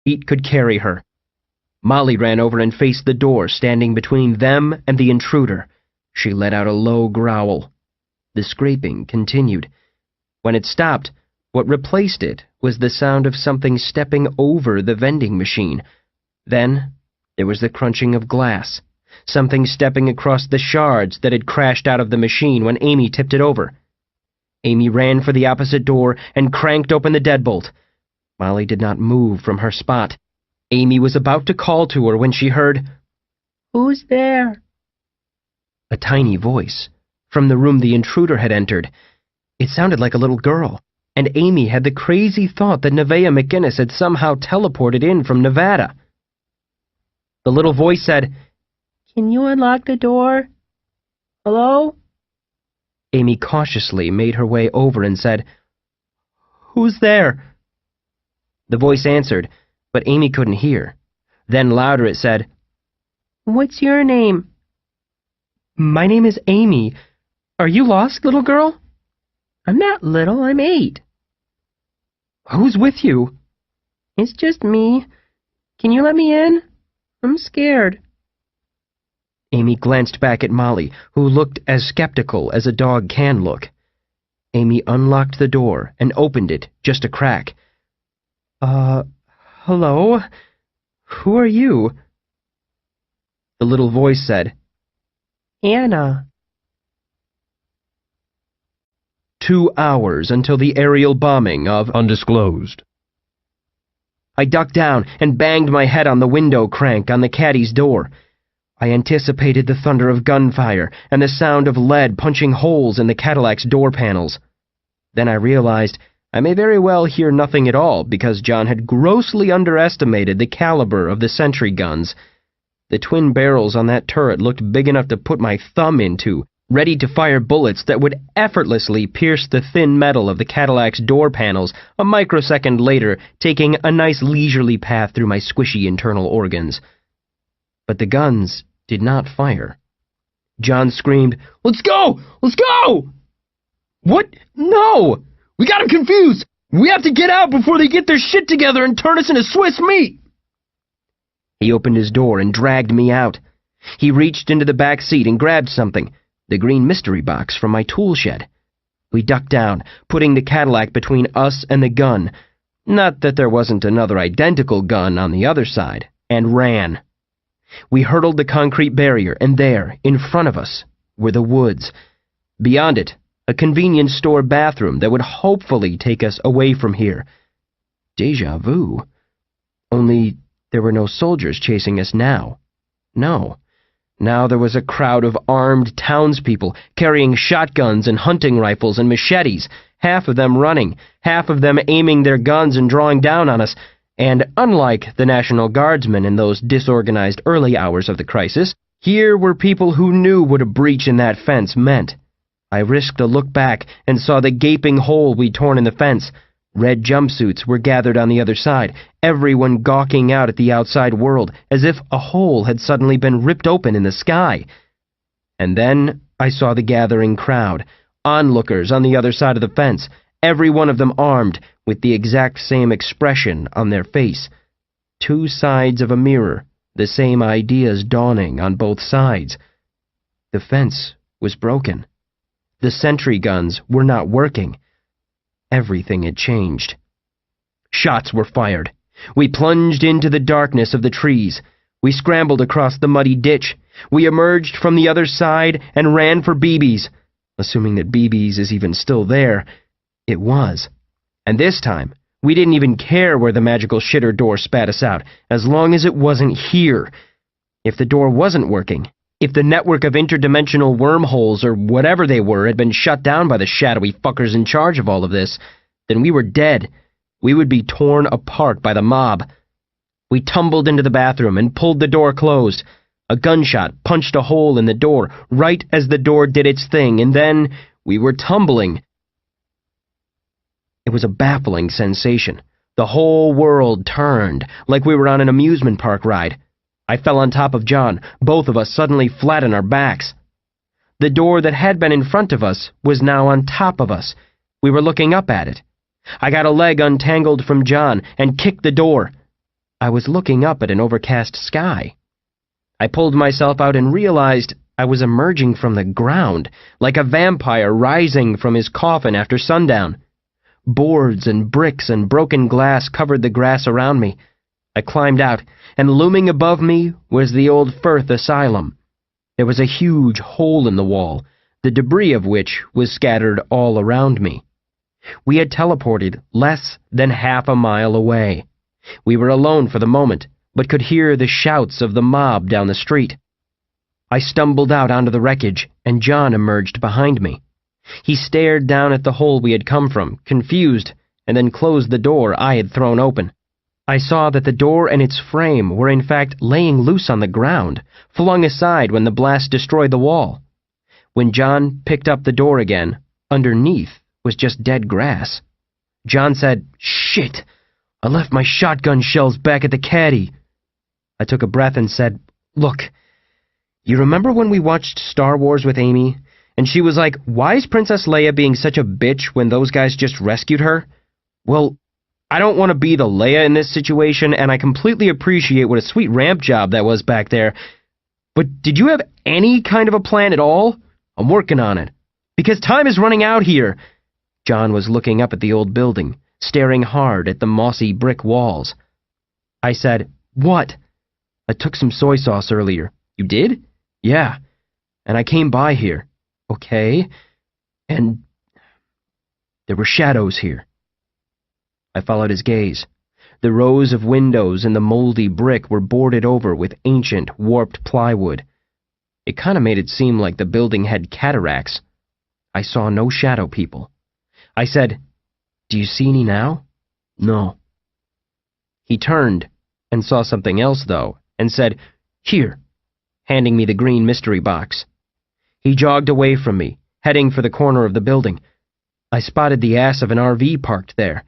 feet could carry her. Molly ran over and faced the door, standing between them and the intruder. She let out a low growl. The scraping continued. When it stopped, what replaced it was the sound of something stepping over the vending machine. Then there was the crunching of glass, something stepping across the shards that had crashed out of the machine when Amy tipped it over. Amy ran for the opposite door and cranked open the deadbolt. Molly did not move from her spot. Amy was about to call to her when she heard, "Who's there?" A tiny voice, from the room the intruder had entered. It sounded like a little girl, and Amy had the crazy thought that Nevaeh McGinnis had somehow teleported in from Nevada. The little voice said, "Can you unlock the door? Hello?" Amy cautiously made her way over and said, "Who's there?" The voice answered, but Amy couldn't hear. Then louder it said, "What's your name?" "My name is Amy. Are you lost, little girl?" "I'm not little, I'm 8. "Who's with you?" "It's just me. Can you let me in? I'm scared." Amy glanced back at Molly, who looked as skeptical as a dog can look. Amy unlocked the door and opened it just a crack. Hello? Who are you?" The little voice said, "Anna." 2 hours until the aerial bombing of Undisclosed. I ducked down and banged my head on the window crank on the caddy's door. I anticipated the thunder of gunfire and the sound of lead punching holes in the Cadillac's door panels. Then I realized I may very well hear nothing at all because John had grossly underestimated the caliber of the sentry guns. The twin barrels on that turret looked big enough to put my thumb into, ready to fire bullets that would effortlessly pierce the thin metal of the Cadillac's door panels a microsecond later, taking a nice leisurely path through my squishy internal organs. But the guns did not fire. John screamed, "Let's go! Let's go!" "What? No! We got him confused! We have to get out before they get their shit together and turn us into Swiss meat!" He opened his door and dragged me out. He reached into the back seat and grabbed something, the green mystery box from my tool shed. We ducked down, putting the Cadillac between us and the gun, not that there wasn't another identical gun on the other side, and ran. We hurdled the concrete barrier, and there, in front of us, were the woods. Beyond it, a convenience store bathroom that would hopefully take us away from here. Déjà vu. Only there were no soldiers chasing us now. No. Now there was a crowd of armed townspeople carrying shotguns and hunting rifles and machetes, half of them running, half of them aiming their guns and drawing down on us. And unlike the National Guardsmen in those disorganized early hours of the crisis, here were people who knew what a breach in that fence meant. I risked a look back and saw the gaping hole we'd torn in the fence. Red jumpsuits were gathered on the other side, everyone gawking out at the outside world, as if a hole had suddenly been ripped open in the sky. And then I saw the gathering crowd, onlookers on the other side of the fence, every one of them armed, with the exact same expression on their face. Two sides of a mirror, the same ideas dawning on both sides. The fence was broken. The sentry guns were not working. Everything had changed. Shots were fired. We plunged into the darkness of the trees. We scrambled across the muddy ditch. We emerged from the other side and ran for BB's. Assuming that BB's is even still there, it was. And this time, we didn't even care where the magical shitter door spat us out, as long as it wasn't here. If the door wasn't working, if the network of interdimensional wormholes or whatever they were had been shut down by the shadowy fuckers in charge of all of this, then we were dead. We would be torn apart by the mob. We tumbled into the bathroom and pulled the door closed. A gunshot punched a hole in the door right as the door did its thing, and then we were tumbling. It was a baffling sensation. The whole world turned, like we were on an amusement park ride. I fell on top of John, both of us suddenly flat on our backs. The door that had been in front of us was now on top of us. We were looking up at it. I got a leg untangled from John and kicked the door. I was looking up at an overcast sky. I pulled myself out and realized I was emerging from the ground, like a vampire rising from his coffin after sundown. Boards and bricks and broken glass covered the grass around me. I climbed out, and looming above me was the old Firth Asylum. There was a huge hole in the wall, the debris of which was scattered all around me. We had teleported less than half a mile away. We were alone for the moment, but could hear the shouts of the mob down the street. I stumbled out onto the wreckage, and John emerged behind me. He stared down at the hole we had come from, confused, and then closed the door I had thrown open. I saw that the door and its frame were in fact laying loose on the ground, flung aside when the blast destroyed the wall. When John picked up the door again, underneath was just dead grass. John said, "Shit! I left my shotgun shells back at the caddy." I took a breath and said, "Look, you remember when we watched Star Wars with Amy, and she was like, why is Princess Leia being such a bitch when those guys just rescued her? Well, I don't want to be the Leia in this situation, and I completely appreciate what a sweet ramp job that was back there. But did you have any kind of a plan at all? I'm working on it. Because time is running out here." John was looking up at the old building, staring hard at the mossy brick walls. I said, "What?" "I took some soy sauce earlier." "You did?" "Yeah. And I came by here." "Okay. And there were shadows here." I followed his gaze. The rows of windows in the moldy brick were boarded over with ancient, warped plywood. It kind of made it seem like the building had cataracts. I saw no shadow people. I said, "Do you see any now?" "No." He turned and saw something else, though, and said, "Here," handing me the green mystery box. He jogged away from me, heading for the corner of the building. I spotted the ass of an RV parked there.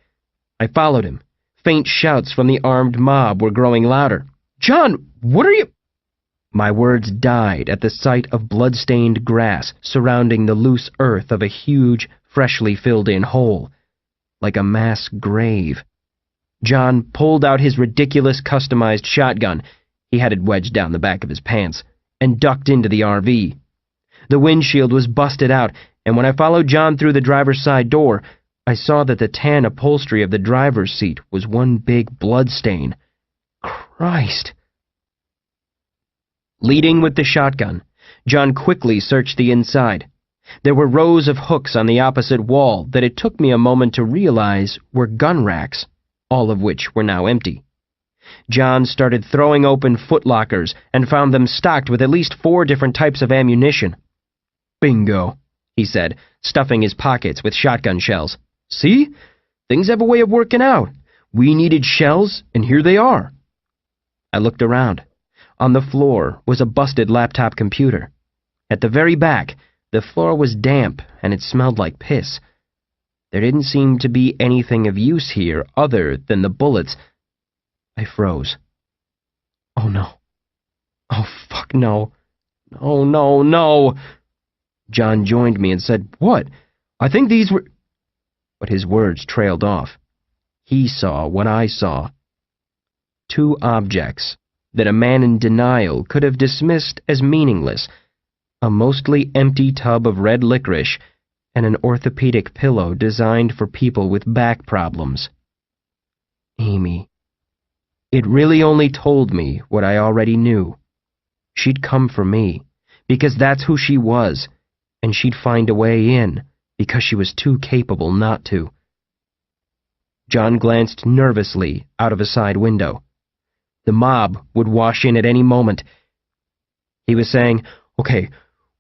I followed him. Faint shouts from the armed mob were growing louder. "John, what are you—" My words died at the sight of blood-stained grass surrounding the loose earth of a huge, freshly filled-in hole, like a mass grave. John pulled out his ridiculous customized shotgun, he had it wedged down the back of his pants, and ducked into the RV. The windshield was busted out, and when I followed John through the driver's side door, I saw that the tan upholstery of the driver's seat was one big bloodstain. Christ! Leading with the shotgun, John quickly searched the inside. There were rows of hooks on the opposite wall that it took me a moment to realize were gun racks, all of which were now empty. John started throwing open footlockers and found them stocked with at least 4 different types of ammunition. "Bingo," he said, stuffing his pockets with shotgun shells. "See? Things have a way of working out. We needed shells, and here they are." I looked around. On the floor was a busted laptop computer. At the very back, the floor was damp, and it smelled like piss. There didn't seem to be anything of use here other than the bullets. I froze. Oh no. Oh fuck no. No, no, no. John joined me and said, "What? I think these were—" But his words trailed off. He saw what I saw. 2 objects that a man in denial could have dismissed as meaningless, a mostly empty tub of red licorice and an orthopedic pillow designed for people with back problems. Amy. It really only told me what I already knew. She'd come for me, because that's who she was, and she'd find a way in, because she was too capable not to. John glanced nervously out of a side window. The mob would wash in at any moment. He was saying, "Okay,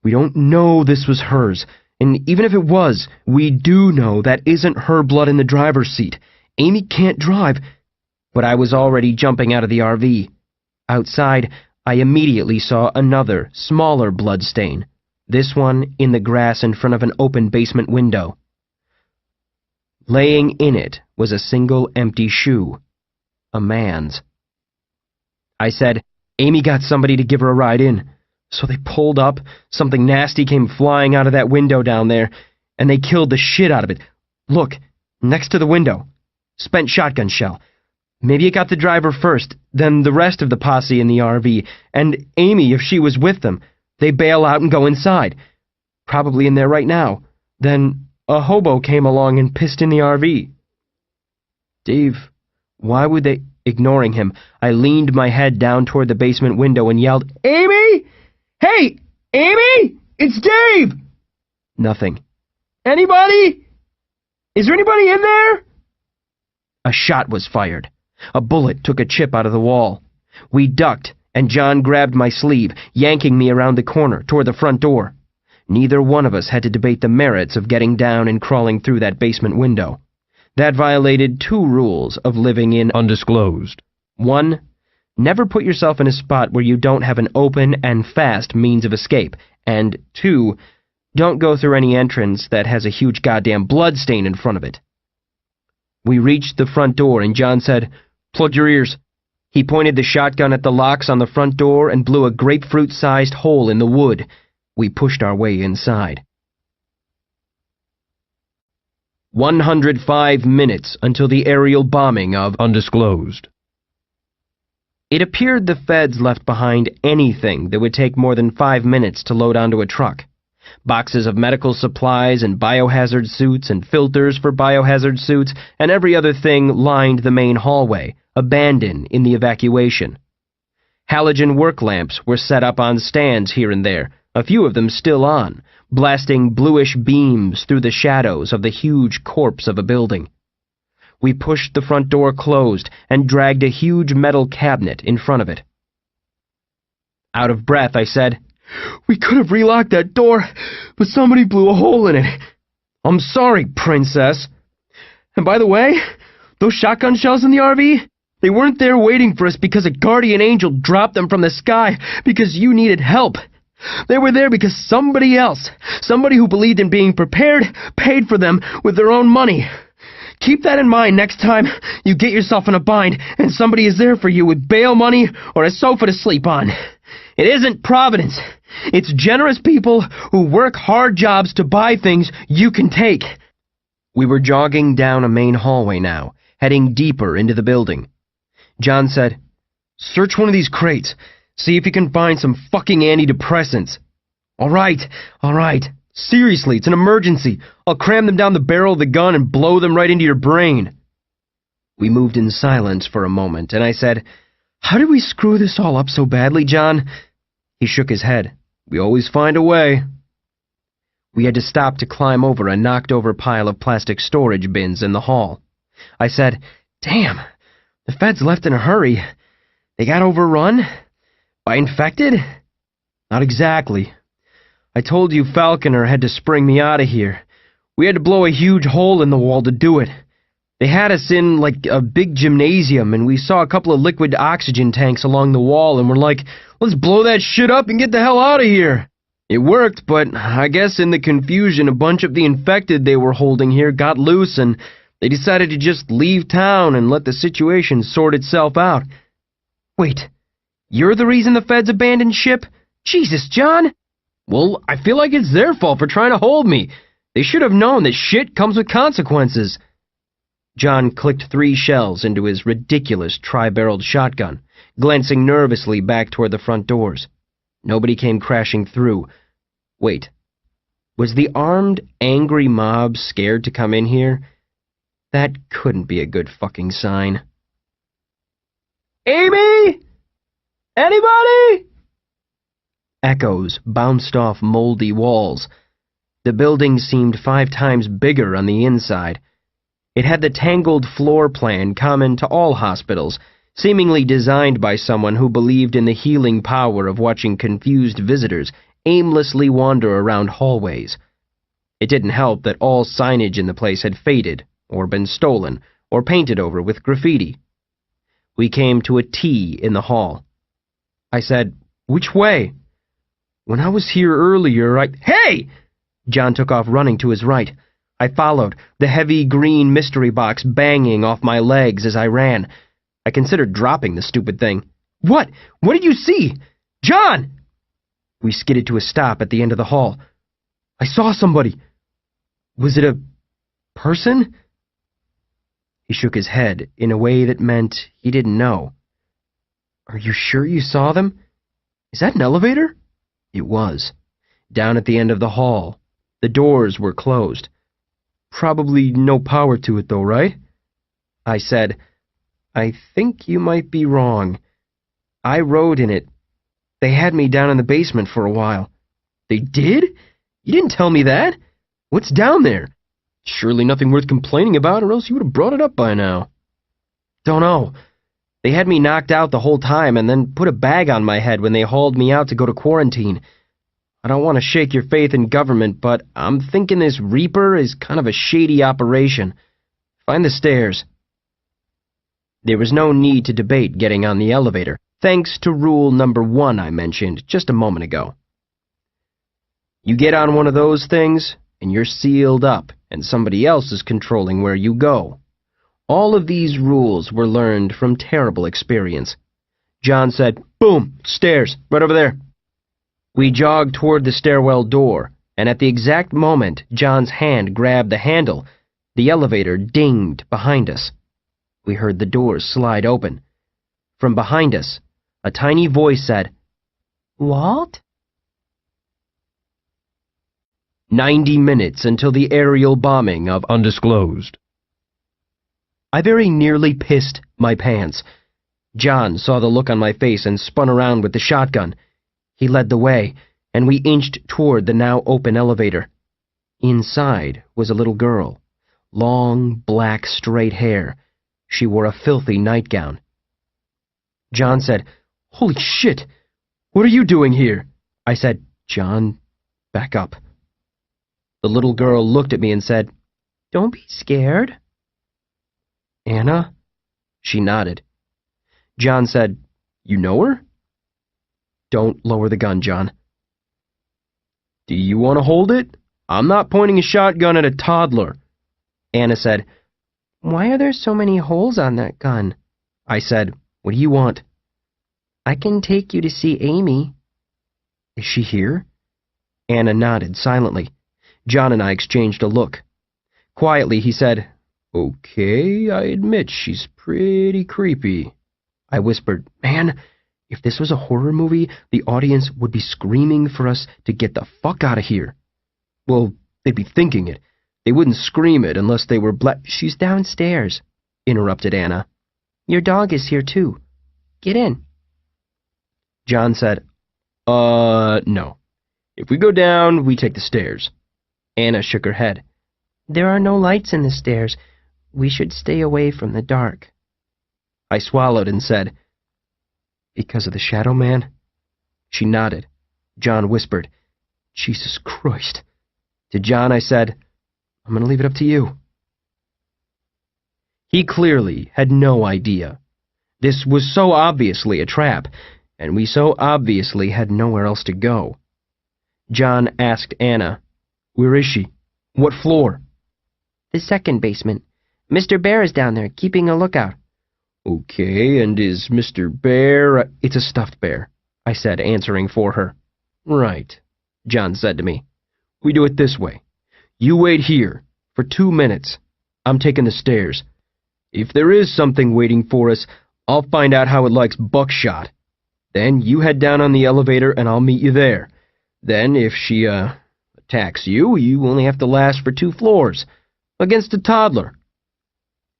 we don't know this was hers, and even if it was, we do know that isn't her blood in the driver's seat. Amy can't drive." But I was already jumping out of the RV. Outside, I immediately saw another, smaller blood stain, this one in the grass in front of an open basement window. Laying in it was a single empty shoe. A man's. I said, "Amy got somebody to give her a ride in." So they pulled up, something nasty came flying out of that window down there, and they killed the shit out of it. Look, next to the window. Spent shotgun shell. Maybe it got the driver first, then the rest of the posse in the RV, and Amy if she was with them. They bail out and go inside. Probably in there right now. Then a hobo came along and pissed in the RV. Dave, why would they... Ignoring him, I leaned my head down toward the basement window and yelled, Amy! Hey! Amy! It's Dave! Nothing. Anybody? Is there anybody in there? A shot was fired. A bullet took a chip out of the wall. We ducked, and John grabbed my sleeve, yanking me around the corner toward the front door. Neither one of us had to debate the merits of getting down and crawling through that basement window. That violated 2 rules of living in undisclosed. 1. Never put yourself in a spot where you don't have an open and fast means of escape. And 2. Don't go through any entrance that has a huge goddamn blood stain in front of it. We reached the front door and John said, Plug your ears. He pointed the shotgun at the locks on the front door and blew a grapefruit-sized hole in the wood. We pushed our way inside. 105 minutes until the aerial bombing of undisclosed. It appeared the feds left behind anything that would take more than 5 minutes to load onto a truck. Boxes of medical supplies and biohazard suits and filters for biohazard suits and every other thing lined the main hallway, abandoned in the evacuation. Halogen work lamps were set up on stands here and there, a few of them still on, blasting bluish beams through the shadows of the huge corpse of a building. We pushed the front door closed and dragged a huge metal cabinet in front of it. Out of breath, I said, We could have relocked that door, but somebody blew a hole in it. I'm sorry, princess. And by the way, those shotgun shells in the RV, they weren't there waiting for us because a guardian angel dropped them from the sky because you needed help. They were there because somebody else, somebody who believed in being prepared, paid for them with their own money. Keep that in mind next time you get yourself in a bind and somebody is there for you with bail money or a sofa to sleep on. It isn't Providence. It's generous people who work hard jobs to buy things you can take. We were jogging down a main hallway now, heading deeper into the building. John said, Search one of these crates. See if you can find some fucking antidepressants. All right. Seriously, it's an emergency. I'll cram them down the barrel of the gun and blow them right into your brain. We moved in silence for a moment, and I said, How did we screw this all up so badly, John? He shook his head. We always find a way. We had to stop to climb over a knocked-over pile of plastic storage bins in the hall. I said, Damn, the feds left in a hurry. They got overrun? By infected? Not exactly. I told you Falconer had to spring me out of here. We had to blow a huge hole in the wall to do it. They had us in, like, a big gymnasium, and we saw a couple of liquid oxygen tanks along the wall, and we're like, let's blow that shit up and get the hell out of here. It worked, but I guess in the confusion, a bunch of the infected they were holding here got loose, and they decided to just leave town and let the situation sort itself out. Wait. You're the reason the feds abandoned ship? Jesus, John! Well, I feel like it's their fault for trying to hold me. They should have known that shit comes with consequences. John clicked 3 shells into his ridiculous tri-barreled shotgun, glancing nervously back toward the front doors. Nobody came crashing through. Wait. Was the armed, angry mob scared to come in here? That couldn't be a good fucking sign. Amy! Anybody? Echoes bounced off moldy walls. The building seemed 5 times bigger on the inside. It had the tangled floor plan common to all hospitals, seemingly designed by someone who believed in the healing power of watching confused visitors aimlessly wander around hallways. It didn't help that all signage in the place had faded, or been stolen, or painted over with graffiti. We came to a T in the hall. I said, Which way? When I was here earlier, Hey! John took off running to his right. I followed, the heavy green mystery box banging off my legs as I ran. I considered dropping the stupid thing. What? What did you see? John! We skidded to a stop at the end of the hall. I saw somebody. Was it a person? He shook his head in a way that meant he didn't know. Are you sure you saw them? Is that an elevator? It was. Down at the end of the hall. The doors were closed. Probably no power to it though, right? I said, I think you might be wrong. I rode in it. They had me down in the basement for a while. They did? You didn't tell me that. What's down there? Surely nothing worth complaining about, or else you would have brought it up by now. Don't know. They had me knocked out the whole time and then put a bag on my head when they hauled me out to go to quarantine. I don't want to shake your faith in government, but I'm thinking this Reaper is kind of a shady operation. Find the stairs. There was no need to debate getting on the elevator, thanks to rule number 1 I mentioned just a moment ago. You get on one of those things, and you're sealed up, and somebody else is controlling where you go. All of these rules were learned from terrible experience. John said, "Boom! Stairs! Right over there!" We jogged toward the stairwell door, and at the exact moment John's hand grabbed the handle, the elevator dinged behind us. We heard the doors slide open. From behind us, a tiny voice said, "Walt?" 90 minutes until the aerial bombing of Undisclosed. I very nearly pissed my pants. John saw the look on my face and spun around with the shotgun. He led the way, and we inched toward the now open elevator. Inside was a little girl. Long, black, straight hair. She wore a filthy nightgown. John said, "Holy shit! What are you doing here?" I said, "John, back up." The little girl looked at me and said, "Don't be scared." "Anna?" She nodded. John said, "You know her?" "Don't lower the gun, John." "Do you want to hold it? I'm not pointing a shotgun at a toddler." Anna said, "Why are there so many holes on that gun?" I said, "What do you want?" "I can take you to see Amy." "Is she here?" Anna nodded silently. John and I exchanged a look. Quietly he said, "Okay, I admit she's pretty creepy." I whispered, "Man, if this was a horror movie, the audience would be screaming for us to get the fuck out of here." "Well, they'd be thinking it. They wouldn't scream it unless they were "She's downstairs," interrupted Anna. "Your dog is here too. Get in." John said, No. If we go down, we take the stairs." Anna shook her head. "There are no lights in the stairs. We should stay away from the dark." I swallowed and said, "Because of the Shadow Man?" She nodded. John whispered, "Jesus Christ." To John I said, "I'm going to leave it up to you." He clearly had no idea. This was so obviously a trap, and we so obviously had nowhere else to go. John asked Anna, "Where is she? What floor?" "The second basement. Mr. Bear is down there, keeping a lookout." "Okay, and is Mr. Bear—" "It's a stuffed bear," I said, answering for her. "Right," John said to me. "We do it this way. You wait here, for 2 minutes. I'm taking the stairs. If there is something waiting for us, I'll find out how it likes buckshot. Then you head down on the elevator and I'll meet you there. Then if she, attacks you, you only have to last for 2 floors. Against a toddler."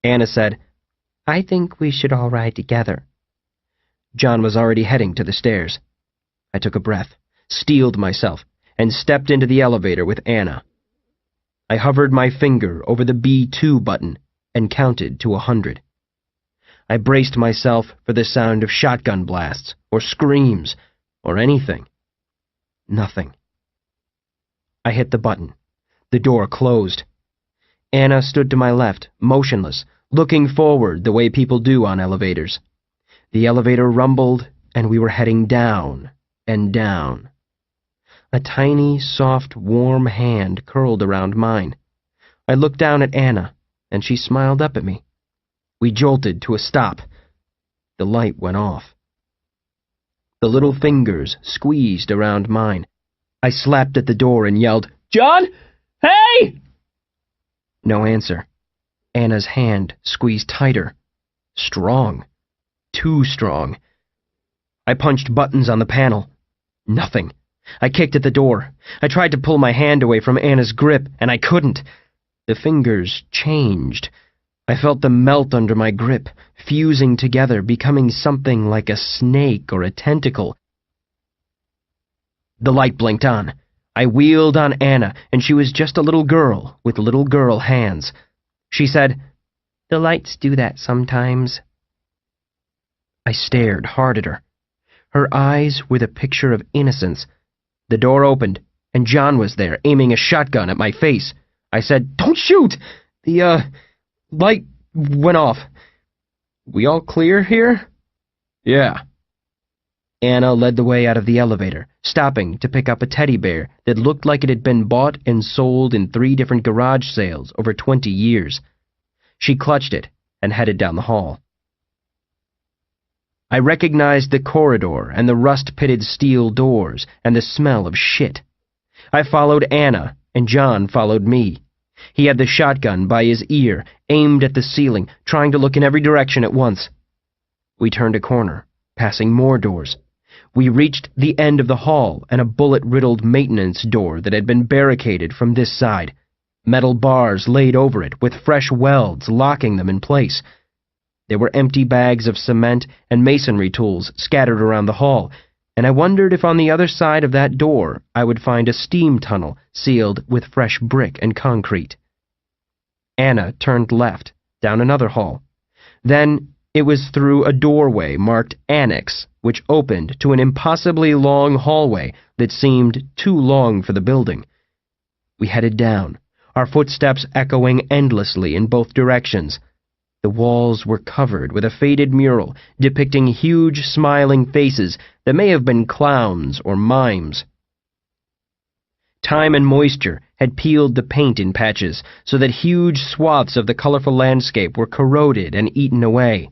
Anna said, "I think we should all ride together." John was already heading to the stairs. I took a breath, steeled myself, and stepped into the elevator with Anna. I hovered my finger over the B2 button and counted to 100. I braced myself for the sound of shotgun blasts, or screams, or anything. Nothing. I hit the button. The door closed. Anna stood to my left, motionless, looking forward the way people do on elevators. The elevator rumbled, and we were heading down and down. A tiny, soft, warm hand curled around mine. I looked down at Anna, and she smiled up at me. We jolted to a stop. The light went off. The little fingers squeezed around mine. I slapped at the door and yelled, "John! Hey!" No answer. Anna's hand squeezed tighter. Strong. Too strong. I punched buttons on the panel. Nothing. I kicked at the door. I tried to pull my hand away from Anna's grip, and I couldn't. The fingers changed. I felt them melt under my grip, fusing together, becoming something like a snake or a tentacle. The light blinked on. I wheeled on Anna, and she was just a little girl with little girl hands. She said, "The lights do that sometimes." I stared hard at her. Her eyes were the picture of innocence. The door opened, and John was there, aiming a shotgun at my face. I said, "Don't shoot! The, light went off. We all clear here?" "Yeah." Anna led the way out of the elevator, stopping to pick up a teddy bear that looked like it had been bought and sold in 3 different garage sales over 20 years. She clutched it and headed down the hall. I recognized the corridor and the rust-pitted steel doors and the smell of shit. I followed Anna, and John followed me. He had the shotgun by his ear, aimed at the ceiling, trying to look in every direction at once. We turned a corner, passing more doors. We reached the end of the hall and a bullet-riddled maintenance door that had been barricaded from this side, metal bars laid over it with fresh welds locking them in place. There were empty bags of cement and masonry tools scattered around the hall, and I wondered if on the other side of that door I would find a steam tunnel sealed with fresh brick and concrete. Anna turned left, down another hall. Then it was through a doorway marked Annex, which opened to an impossibly long hallway that seemed too long for the building. We headed down, our footsteps echoing endlessly in both directions. The walls were covered with a faded mural depicting huge smiling faces that may have been clowns or mimes. Time and moisture had peeled the paint in patches so that huge swaths of the colorful landscape were corroded and eaten away,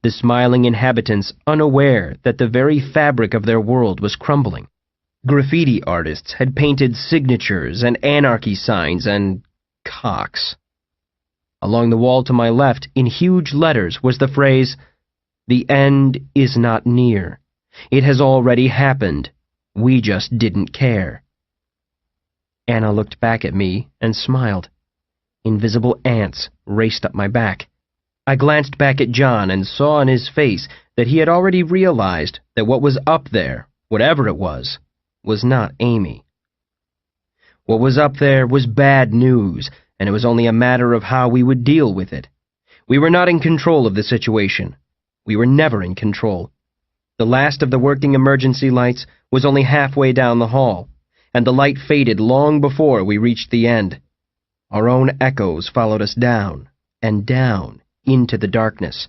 the smiling inhabitants unaware that the very fabric of their world was crumbling. Graffiti artists had painted signatures and anarchy signs and cocks. Along the wall to my left, in huge letters, was the phrase, "The end is not near. It has already happened. We just didn't care." Anna looked back at me and smiled. Invisible ants raced up my back. I glanced back at John and saw on his face that he had already realized that what was up there, whatever it was not Amy. What was up there was bad news, and it was only a matter of how we would deal with it. We were not in control of the situation. We were never in control. The last of the working emergency lights was only halfway down the hall, and the light faded long before we reached the end. Our own echoes followed us down, and down, into the darkness.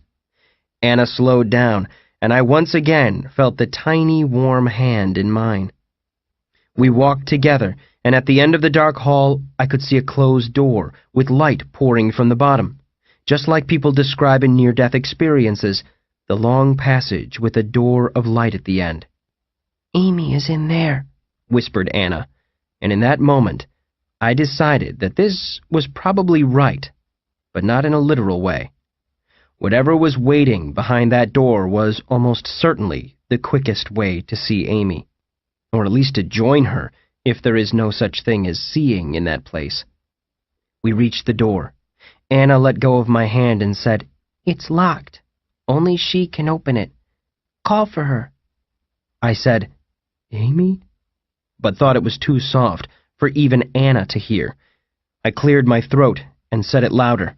Anna slowed down, and I once again felt the tiny, warm hand in mine. We walked together, and at the end of the dark hall I could see a closed door with light pouring from the bottom, just like people describe in near-death experiences, the long passage with a door of light at the end. "Amy is in there," whispered Anna, and in that moment I decided that this was probably right, but not in a literal way. Whatever was waiting behind that door was almost certainly the quickest way to see Amy, or at least to join her, if there is no such thing as seeing in that place. We reached the door. Anna let go of my hand and said, "It's locked. Only she can open it. Call for her." I said, "Amy?" but thought it was too soft for even Anna to hear. I cleared my throat and said it louder.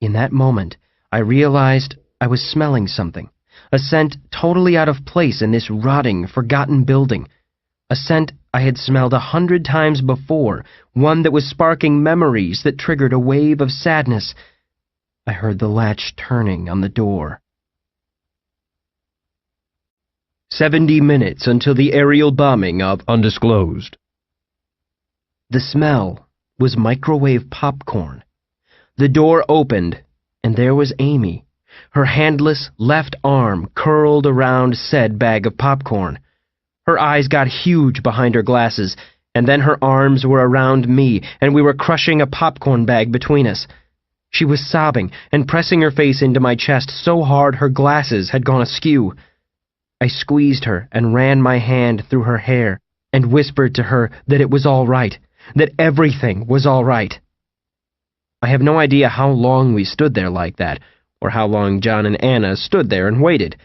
In that moment, I realized I was smelling something, a scent totally out of place in this rotting, forgotten building. A scent I had smelled 100 times before, one that was sparking memories that triggered a wave of sadness. I heard the latch turning on the door. 70 minutes until the aerial bombing of Undisclosed. The smell was microwave popcorn. The door opened, and there was Amy, her handless left arm curled around said bag of popcorn. Her eyes got huge behind her glasses, and then her arms were around me, and we were crushing a popcorn bag between us. She was sobbing and pressing her face into my chest so hard her glasses had gone askew. I squeezed her and ran my hand through her hair and whispered to her that it was all right, that everything was all right. I have no idea how long we stood there like that, or how long John and Anna stood there and waited.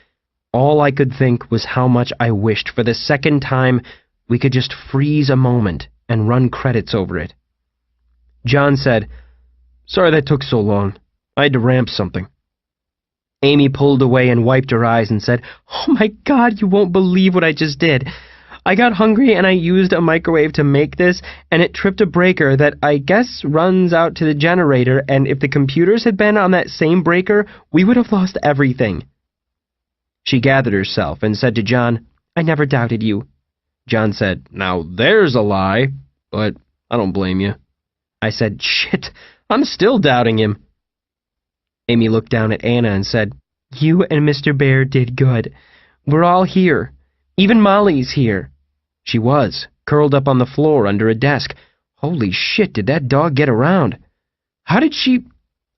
All I could think was how much I wished for the second time we could just freeze a moment and run credits over it. John said, "Sorry that took so long. I had to ramp something." Amy pulled away and wiped her eyes and said, "Oh my God, you won't believe what I just did. I got hungry and I used a microwave to make this, and it tripped a breaker that I guess runs out to the generator, and if the computers had been on that same breaker, we would have lost everything." She gathered herself and said to John, "I never doubted you." John said, "Now there's a lie, but I don't blame you." I said, "Shit, I'm still doubting him." Amy looked down at Anna and said, "You and Mr. Bear did good. We're all here. Even Molly's here." She was, curled up on the floor under a desk. Holy shit, did that dog get around? How did she...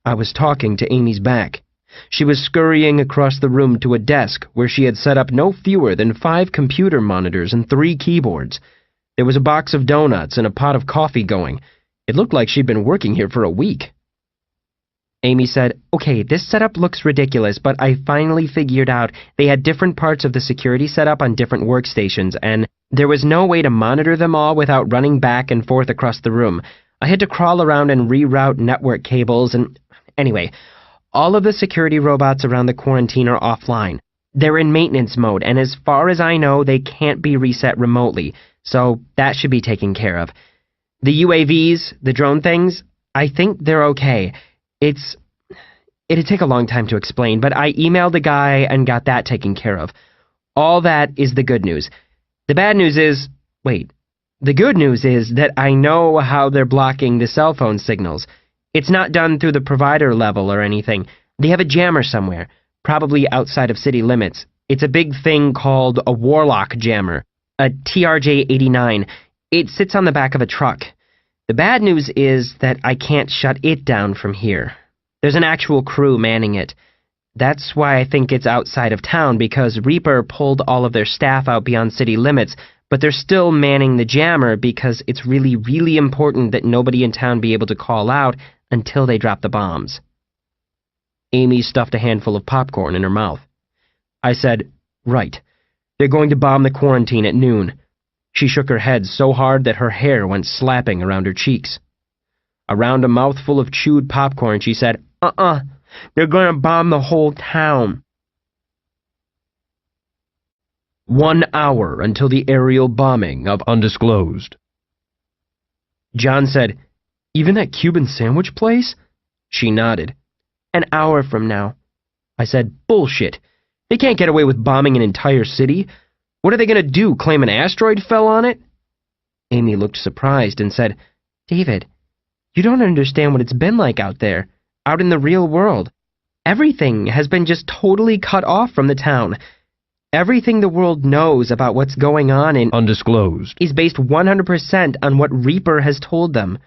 I was talking to Amy's back. She was scurrying across the room to a desk where she had set up no fewer than 5 computer monitors and 3 keyboards. There was a box of donuts and a pot of coffee going. It looked like she'd been working here for a week. Amy said, "Okay, this setup looks ridiculous, but I finally figured out they had different parts of the security setup on different workstations, and there was no way to monitor them all without running back and forth across the room. I had to crawl around and reroute network cables, and anyway, all of the security robots around the quarantine are offline. They're in maintenance mode, and as far as I know, they can't be reset remotely, so that should be taken care of. The UAVs, the drone things, I think they're okay. It'd take a long time to explain, but I emailed the guy and got that taken care of. All that is the good news. The bad news is... the good news is that I know how they're blocking the cell phone signals. It's not done through the provider level or anything. They have a jammer somewhere, probably outside of city limits. It's a big thing called a Warlock jammer, a TRJ-89. It sits on the back of a truck. The bad news is that I can't shut it down from here. There's an actual crew manning it. That's why I think it's outside of town, because Reaper pulled all of their staff out beyond city limits, but they're still manning the jammer because it's really, really important that nobody in town be able to call out until they drop the bombs. Amy stuffed a handful of popcorn in her mouth. I said, "Right. They're going to bomb the quarantine at noon." She shook her head so hard that her hair went slapping around her cheeks. Around a mouthful of chewed popcorn, she said, "They're going to bomb the whole town." 1 hour until the aerial bombing of undisclosed. John said, "Even that Cuban sandwich place?" She nodded. "An hour from now." I said, "Bullshit. They can't get away with bombing an entire city. What are they going to do, claim an asteroid fell on it?" Amy looked surprised and said, "David, you don't understand what it's been like out there, out in the real world. Everything has been just totally cut off from the town. Everything the world knows about what's going on in undisclosed is based 100% on what Reaper has told them.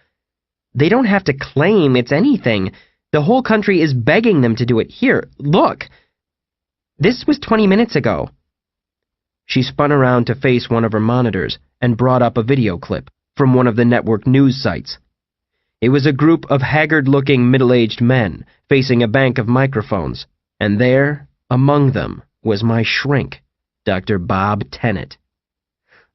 They don't have to claim it's anything. The whole country is begging them to do it. Here, look. This was 20 minutes ago." She spun around to face one of her monitors and brought up a video clip from one of the network news sites. It was a group of haggard-looking middle-aged men facing a bank of microphones, and there, among them, was my shrink, Dr. Bob Tennant.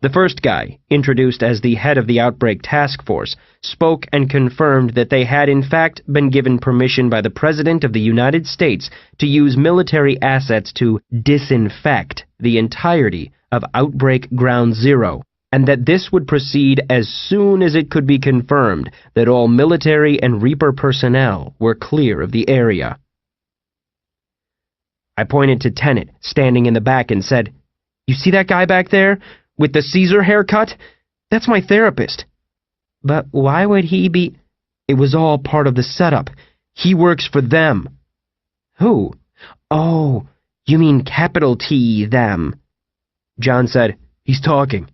The first guy, introduced as the head of the Outbreak Task Force, spoke and confirmed that they had in fact been given permission by the President of the United States to use military assets to disinfect the entirety of Outbreak Ground Zero, and that this would proceed as soon as it could be confirmed that all military and Reaper personnel were clear of the area. I pointed to Tennant, standing in the back, and said, "You see that guy back there, with the Caesar haircut? That's my therapist." "But why would he be—" "It was all part of the setup. He works for them." "Who?" "Oh, you mean capital T, them." John said, "He's talking."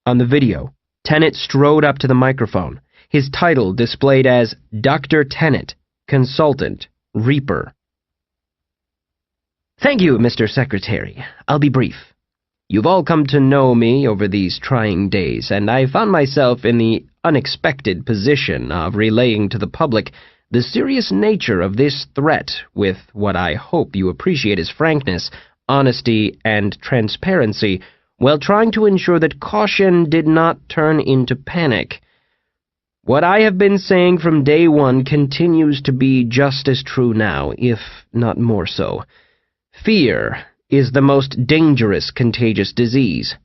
On the video, Tennant strode up to the microphone, his title displayed as Dr. Tennant, Consultant, Reaper. Thank you, Mr. Secretary. I'll be brief. You've all come to know me over these trying days, and I found myself in the unexpected position of relaying to the public the serious nature of this threat with what I hope you appreciate as frankness, honesty, and transparency, while trying to ensure that caution did not turn into panic. What I have been saying from day one continues to be just as true now, if not more so. Fear is the most dangerous contagious disease.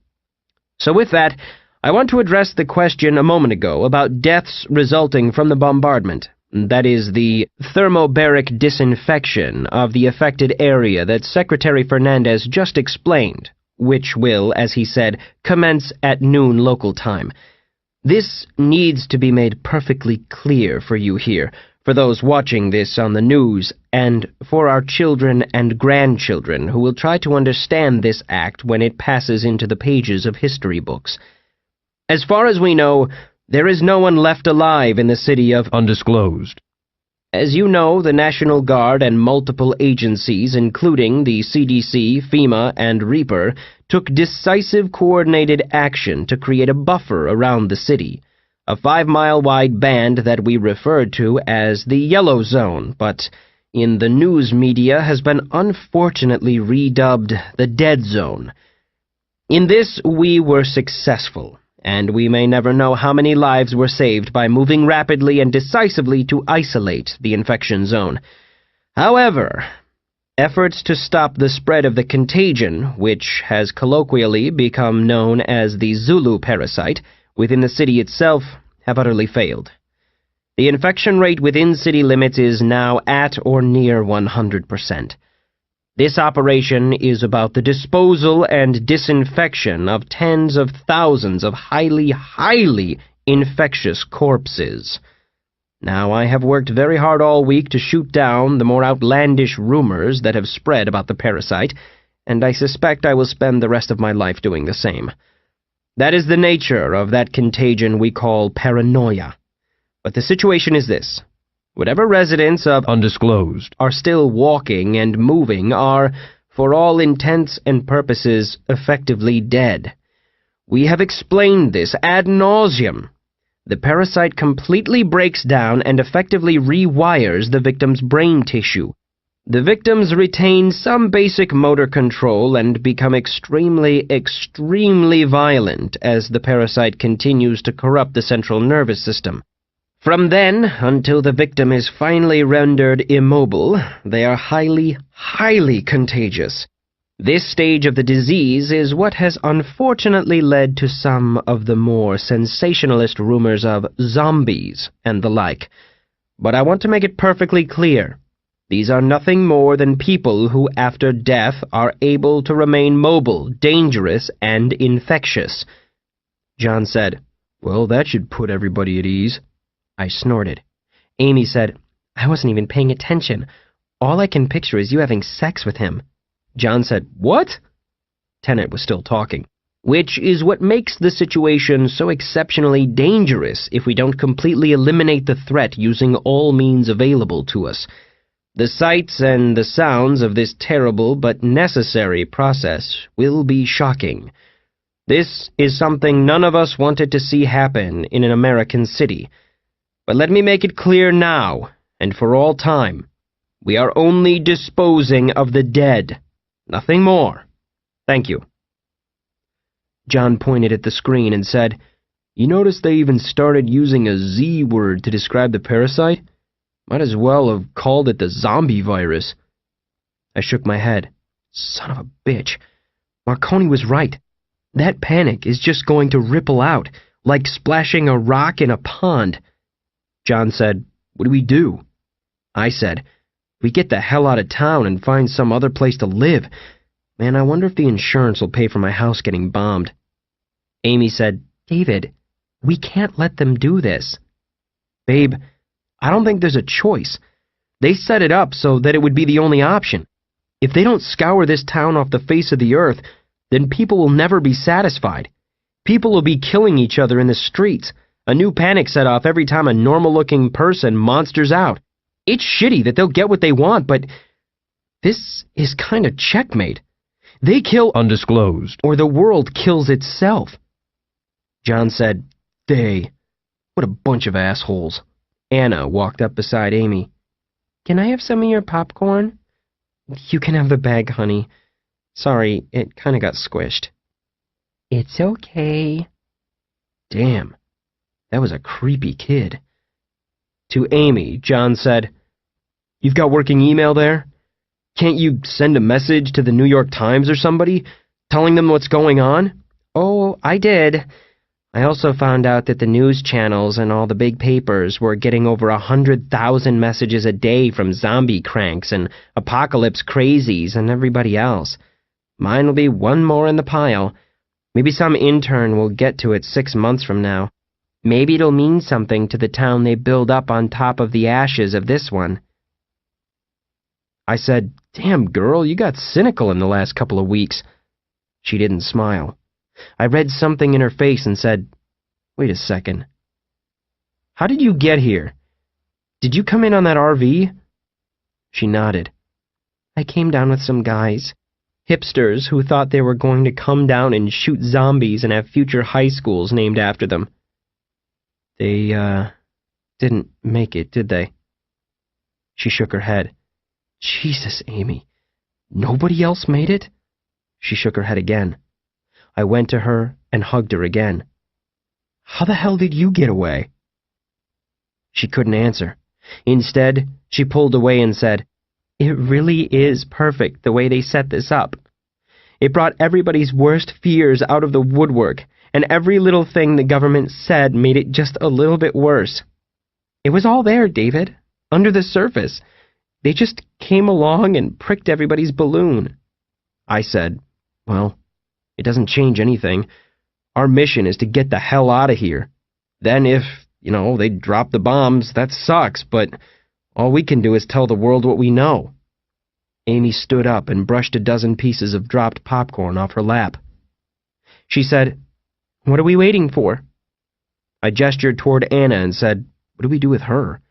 So with that, I want to address the question a moment ago about deaths resulting from the bombardment. That is, the thermobaric disinfection of the affected area that Secretary Fernandez just explained, which will, as he said, commence at noon local time. This needs to be made perfectly clear for you here, for those watching this on the news, and for our children and grandchildren who will try to understand this act when it passes into the pages of history books. As far as we know, there is no one left alive in the city of Undisclosed. As you know, the National Guard and multiple agencies, including the CDC, FEMA, and Reaper, took decisive coordinated action to create a buffer around the city, a 5-mile-wide band that we referred to as the Yellow Zone, but in the news media has been unfortunately redubbed the Dead Zone. In this we were successful, and we may never know how many lives were saved by moving rapidly and decisively to isolate the infection zone. However, efforts to stop the spread of the contagion, which has colloquially become known as the Zulu parasite, within the city itself, have utterly failed. The infection rate within city limits is now at or near 100%. This operation is about the disposal and disinfection of tens of thousands of highly infectious corpses. Now, I have worked very hard all week to shoot down the more outlandish rumors that have spread about the parasite, and I suspect I will spend the rest of my life doing the same. That is the nature of that contagion we call paranoia. But the situation is this. Whatever residents of Undisclosed are still walking and moving are, for all intents and purposes, effectively dead. We have explained this ad nauseum. The parasite completely breaks down and effectively rewires the victim's brain tissue. The victims retain some basic motor control and become extremely violent as the parasite continues to corrupt the central nervous system. From then, until the victim is finally rendered immobile, they are highly contagious. This stage of the disease is what has unfortunately led to some of the more sensationalist rumors of zombies and the like. But I want to make it perfectly clear. These are nothing more than people who, after death, are able to remain mobile, dangerous, and infectious. John said, "Well, that should put everybody at ease." I snorted. Amy said, "I wasn't even paying attention. All I can picture is you having sex with him." John said, "What?" Tennant was still talking. "Which is what makes the situation so exceptionally dangerous if we don't completely eliminate the threat using all means available to us. The sights and the sounds of this terrible but necessary process will be shocking. This is something none of us wanted to see happen in an American city. But let me make it clear now, and for all time, we are only disposing of the dead. Nothing more. Thank you." John pointed at the screen and said, "You notice they even started using a Z word to describe the parasite? Might as well have called it the zombie virus." I shook my head. Son of a bitch. Marconi was right. That panic is just going to ripple out, like splashing a rock in a pond. John said, "What do we do?" I said, "We get the hell out of town and find some other place to live. Man, I wonder if the insurance will pay for my house getting bombed." Amy said, "David, we can't let them do this." "Babe, I don't think there's a choice. They set it up so that it would be the only option. If they don't scour this town off the face of the earth, then people will never be satisfied. People will be killing each other in the streets. A new panic set off every time a normal-looking person monsters out. It's shitty that they'll get what they want, but this is kinda checkmate. They kill undisclosed, or the world kills itself. John said, They. What a bunch of assholes. Anna walked up beside Amy. Can I have some of your popcorn? You can have the bag, honey. Sorry, it kinda got squished. It's okay. Damn, that was a creepy kid. To Amy, John said, You've got working email there? Can't you send a message to the New York Times or somebody, telling them what's going on? Oh, I did. I also found out that the news channels and all the big papers were getting over 100,000 messages a day from zombie cranks and apocalypse crazies and everybody else. Mine will be one more in the pile. Maybe some intern will get to it 6 months from now. Maybe it'll mean something to the town they build up on top of the ashes of this one. I said, Damn, girl, you got cynical in the last couple of weeks. She didn't smile. I read something in her face and said, Wait a second. How did you get here? Did you come in on that RV? She nodded. I came down with some guys. Hipsters who thought they were going to come down and shoot zombies and have future high schools named after them. They, didn't make it, did they? She shook her head. Jesus, Amy. Nobody else made it? She shook her head again. I went to her and hugged her again. How the hell did you get away? She couldn't answer. Instead, she pulled away and said, It really is perfect the way they set this up. It brought everybody's worst fears out of the woodwork, and every little thing the government said made it just a little bit worse. It was all there, David, under the surface. They just came along and pricked everybody's balloon. I said, Well, it doesn't change anything. Our mission is to get the hell out of here. Then if, they drop the bombs, that sucks, but all we can do is tell the world what we know. Amy stood up and brushed a dozen pieces of dropped popcorn off her lap. She said, What are we waiting for? I gestured toward Anna and said, What do we do with her?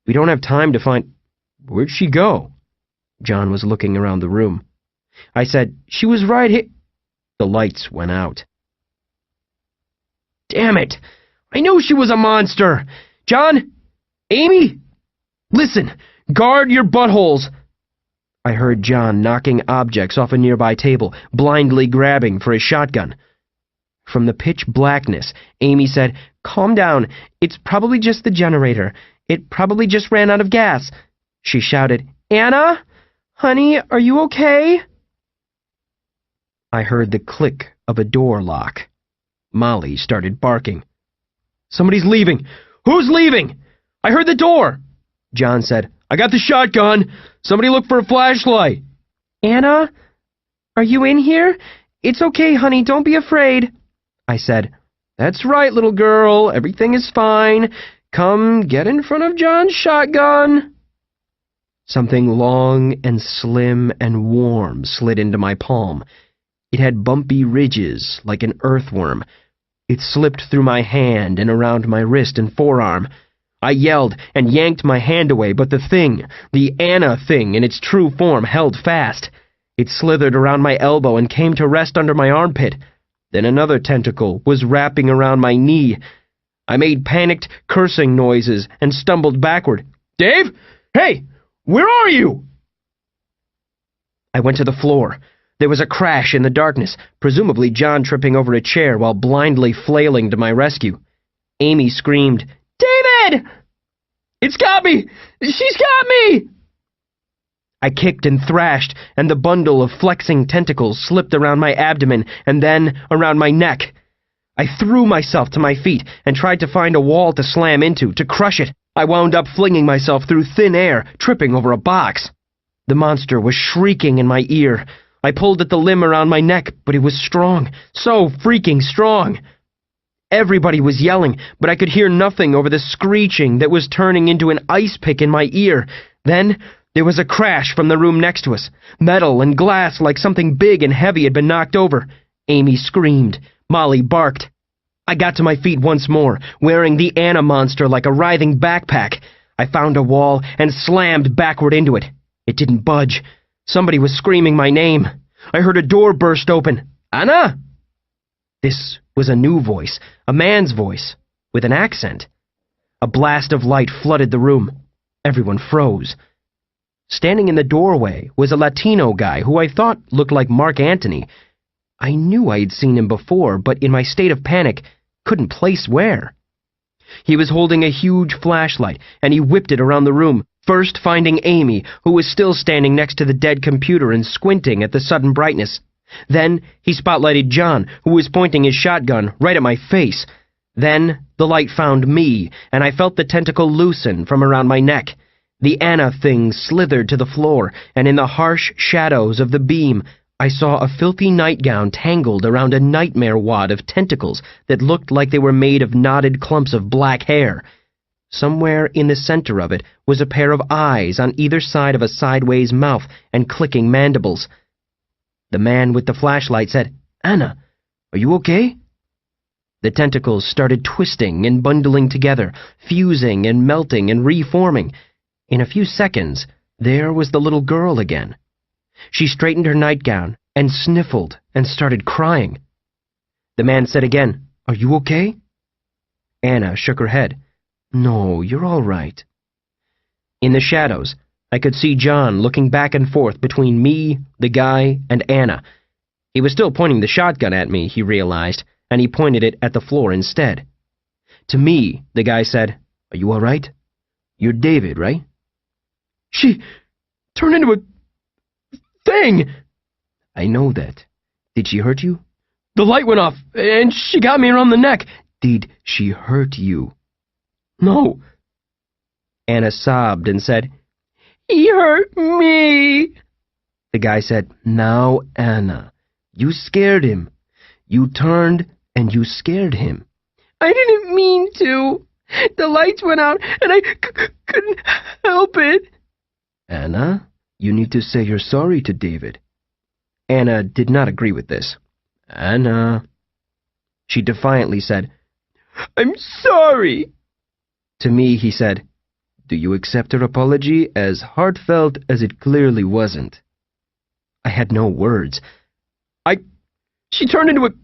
We don't have time to find... Where'd she go? John was looking around the room. I said, She was right here. The lights went out. Damn it! I knew she was a monster! John? Amy? Listen! Guard your buttholes! I heard John knocking objects off a nearby table, blindly grabbing for his shotgun. From the pitch blackness, Amy said, Calm down. It's probably just the generator. It probably just ran out of gas. She shouted, Anna? Honey, are you okay? I heard the click of a door lock. Molly started barking. Somebody's leaving. Who's leaving? I heard the door. John said, I got the shotgun. Somebody look for a flashlight. Anna? Are you in here? It's okay, honey. Don't be afraid. I said, That's right, little girl. Everything is fine. Come get in front of John's shotgun. Something long and slim and warm slid into my palm. It had bumpy ridges like an earthworm. It slipped through my hand and around my wrist and forearm. I yelled and yanked my hand away, but the thing, the Anna thing in its true form, held fast. It slithered around my elbow and came to rest under my armpit. Then another tentacle was wrapping around my knee. I made panicked, cursing noises and stumbled backward. Dave? Hey! Where are you? I went to the floor. There was a crash in the darkness, presumably John tripping over a chair while blindly flailing to my rescue. Amy screamed, David! It's got me! She's got me! I kicked and thrashed, and the bundle of flexing tentacles slipped around my abdomen and then around my neck. I threw myself to my feet and tried to find a wall to slam into, to crush it. I wound up flinging myself through thin air, tripping over a box. The monster was shrieking in my ear. I pulled at the limb around my neck, but it was strong, so freaking strong. Everybody was yelling, but I could hear nothing over the screeching that was turning into an ice pick in my ear. Then there was a crash from the room next to us. Metal and glass like something big and heavy had been knocked over. Amy screamed. Molly barked. I got to my feet once more, wearing the Anna monster like a writhing backpack. I found a wall and slammed backward into it. It didn't budge. Somebody was screaming my name. I heard a door burst open. Anna! This was a new voice, a man's voice, with an accent. A blast of light flooded the room. Everyone froze. Standing in the doorway was a Latino guy who I thought looked like Mark Antony. I knew I had seen him before, but in my state of panic, couldn't place where. He was holding a huge flashlight, and he whipped it around the room, first finding Amy, who was still standing next to the dead computer and squinting at the sudden brightness. Then he spotlighted John, who was pointing his shotgun right at my face. Then the light found me, and I felt the tentacle loosen from around my neck. The Anna thing slithered to the floor, and in the harsh shadows of the beam, I saw a filthy nightgown tangled around a nightmare wad of tentacles that looked like they were made of knotted clumps of black hair. Somewhere in the center of it was a pair of eyes on either side of a sideways mouth and clicking mandibles. The man with the flashlight said, "Anna, are you okay?" The tentacles started twisting and bundling together, fusing and melting and reforming. In a few seconds, there was the little girl again. She straightened her nightgown and sniffled and started crying. The man said again, "Are you okay?" Anna shook her head. "No, you're all right." In the shadows, I could see John looking back and forth between me, the guy, and Anna. He was still pointing the shotgun at me, he realized, and he pointed it at the floor instead. To me, the guy said, "Are you all right? You're David, right?" "She turned into a thing." "I know that. Did she hurt you?" "The light went off, and she got me around the neck." "Did she hurt you?" "No." Anna sobbed and said, "He hurt me." The guy said, "Now, Anna, you scared him. You turned and you scared him." "I didn't mean to. The lights went out and I couldn't help it." "Anna, you need to say you're sorry to David." Anna did not agree with this. "Anna." She defiantly said, "I'm sorry." To me, he said, "Do you accept her apology as heartfelt as it clearly wasn't?" I had no words. She turned into a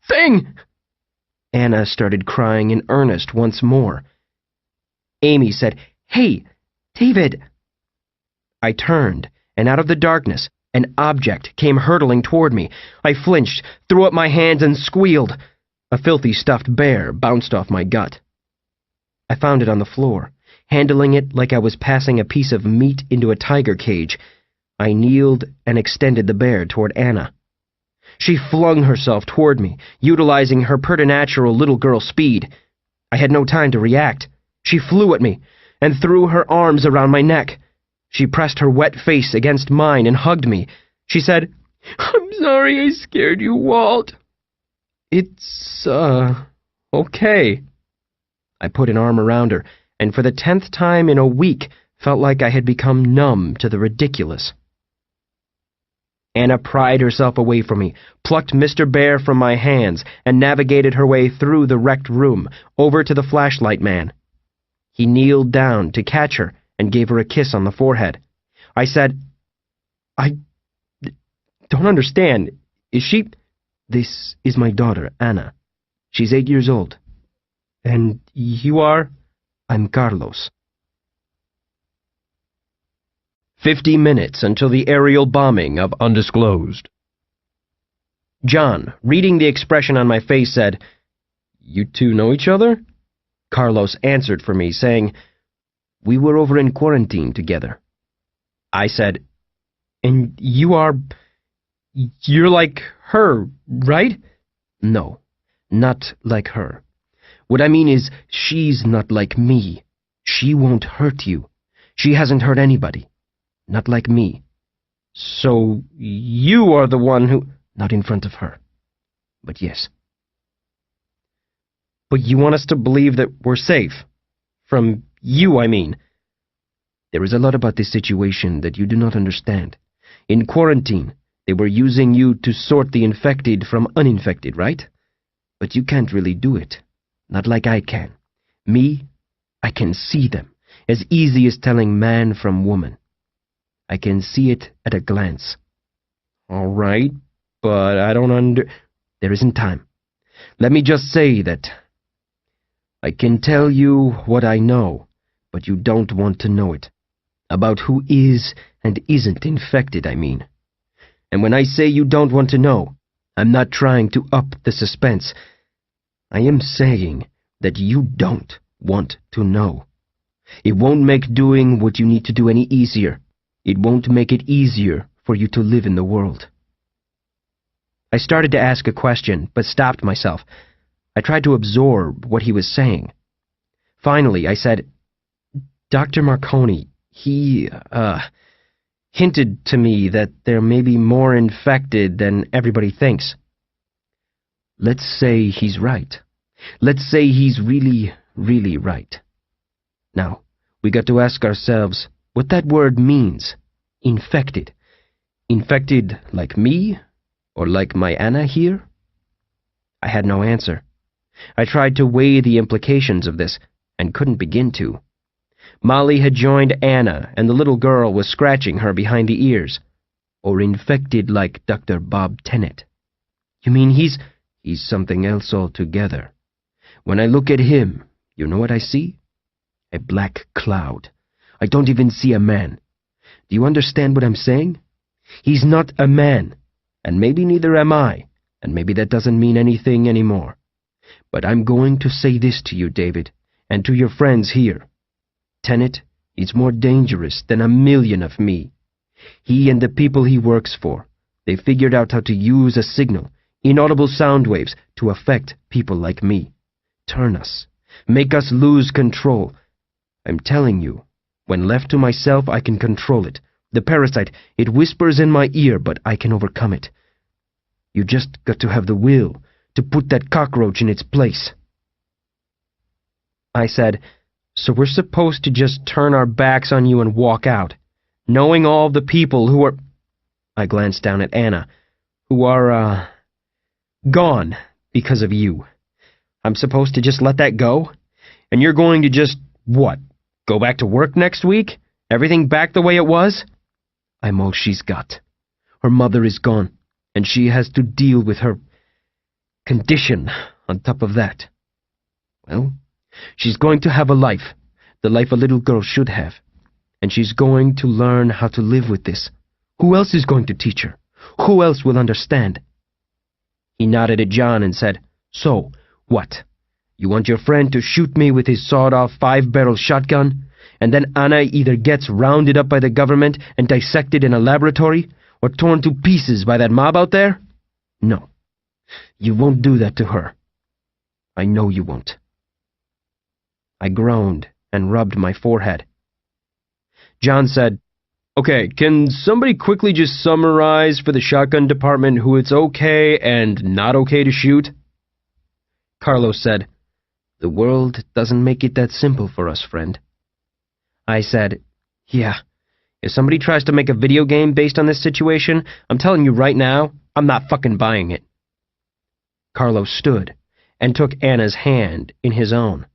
thing." Anna started crying in earnest once more. Amy said, "Hey, David." I turned, and out of the darkness, an object came hurtling toward me. I flinched, threw up my hands, and squealed. A filthy stuffed bear bounced off my gut. I found it on the floor, handling it like I was passing a piece of meat into a tiger cage. I kneeled and extended the bear toward Anna. She flung herself toward me, utilizing her preternatural little girl speed. I had no time to react. She flew at me and threw her arms around my neck. She pressed her wet face against mine and hugged me. She said, "I'm sorry I scared you, Walt." "It's, okay." I put an arm around her, and for the 10th time in a week felt like I had become numb to the ridiculous. Anna pried herself away from me, plucked Mr. Bear from my hands, and navigated her way through the wrecked room, over to the flashlight man. He kneeled down to catch her and gave her a kiss on the forehead. I said, "I don't understand. Is she—" "This is my daughter, Anna. She's 8 years old." "And you are?" "I'm Carlos." 50 minutes until the aerial bombing of Undisclosed. John, reading the expression on my face, said, "You two know each other?" Carlos answered for me, saying, "We were over in quarantine together." I said, "And you're like her, right?" "No, not like her. What I mean is, she's not like me. She won't hurt you. She hasn't hurt anybody. Not like me." "So you are the one who—" "Not in front of her. But yes." "But you want us to believe that we're safe? From you, I mean." "There is a lot about this situation that you do not understand. In quarantine, they were using you to sort the infected from uninfected, right? But you can't really do it. Not like I can. Me, I can see them. as easy as telling man from woman. I can see it at a glance. All right, but I don't There isn't time. Let me just say that I can tell you what I know, but you don't want to know it. About who is and isn't infected, I mean. And when I say you don't want to know, I'm not trying to up the suspense. I am saying that you don't want to know. It won't make doing what you need to do any easier. It won't make it easier for you to live in the world. I started to ask a question, but stopped myself. I tried to absorb what he was saying. Finally, I said, Dr. Marconi, he, hinted to me that there may be more infected than everybody thinks. Let's say he's right. Let's say he's really, really right. Now, we got to ask ourselves what that word means. Infected. Infected like me? Or like my Anna here? I had no answer. I tried to weigh the implications of this, and couldn't begin to. Molly had joined Anna, and the little girl was scratching her behind the ears. Or infected like Dr. Bob Tennant. You mean he's something else altogether. When I look at him, you know what I see? A black cloud. I don't even see a man. Do you understand what I'm saying? He's not a man, and maybe neither am I, and maybe that doesn't mean anything anymore. But I'm going to say this to you, David, and to your friends here. Tennant is more dangerous than 1,000,000 of me. He and the people he works for, they figured out how to use a signal, inaudible sound waves, to affect people like me. Turn us. Make us lose control. I'm telling you, when left to myself, I can control it. The parasite, it whispers in my ear, but I can overcome it. You just got to have the will to put that cockroach in its place. I said, so we're supposed to just turn our backs on you and walk out, knowing all the people who are... I glanced down at Anna, who are, gone because of you. I'm supposed to just let that go? And you're going to just, what, go back to work next week? Everything back the way it was? I'm all she's got. Her mother is gone, and she has to deal with her condition on top of that. Well, she's going to have a life, the life a little girl should have, and she's going to learn how to live with this. Who else is going to teach her? Who else will understand? He nodded at John and said, so, what? You want your friend to shoot me with his sawed-off 5-barrel shotgun, and then Anna either gets rounded up by the government and dissected in a laboratory, or torn to pieces by that mob out there? No. You won't do that to her. I know you won't. I groaned and rubbed my forehead. John said, okay, can somebody quickly just summarize for the shotgun department who it's okay and not okay to shoot? Carlos said, the world doesn't make it that simple for us, friend. I said, yeah, if somebody tries to make a video game based on this situation, I'm telling you right now, I'm not fucking buying it. Carlos stood and took Anna's hand in his own.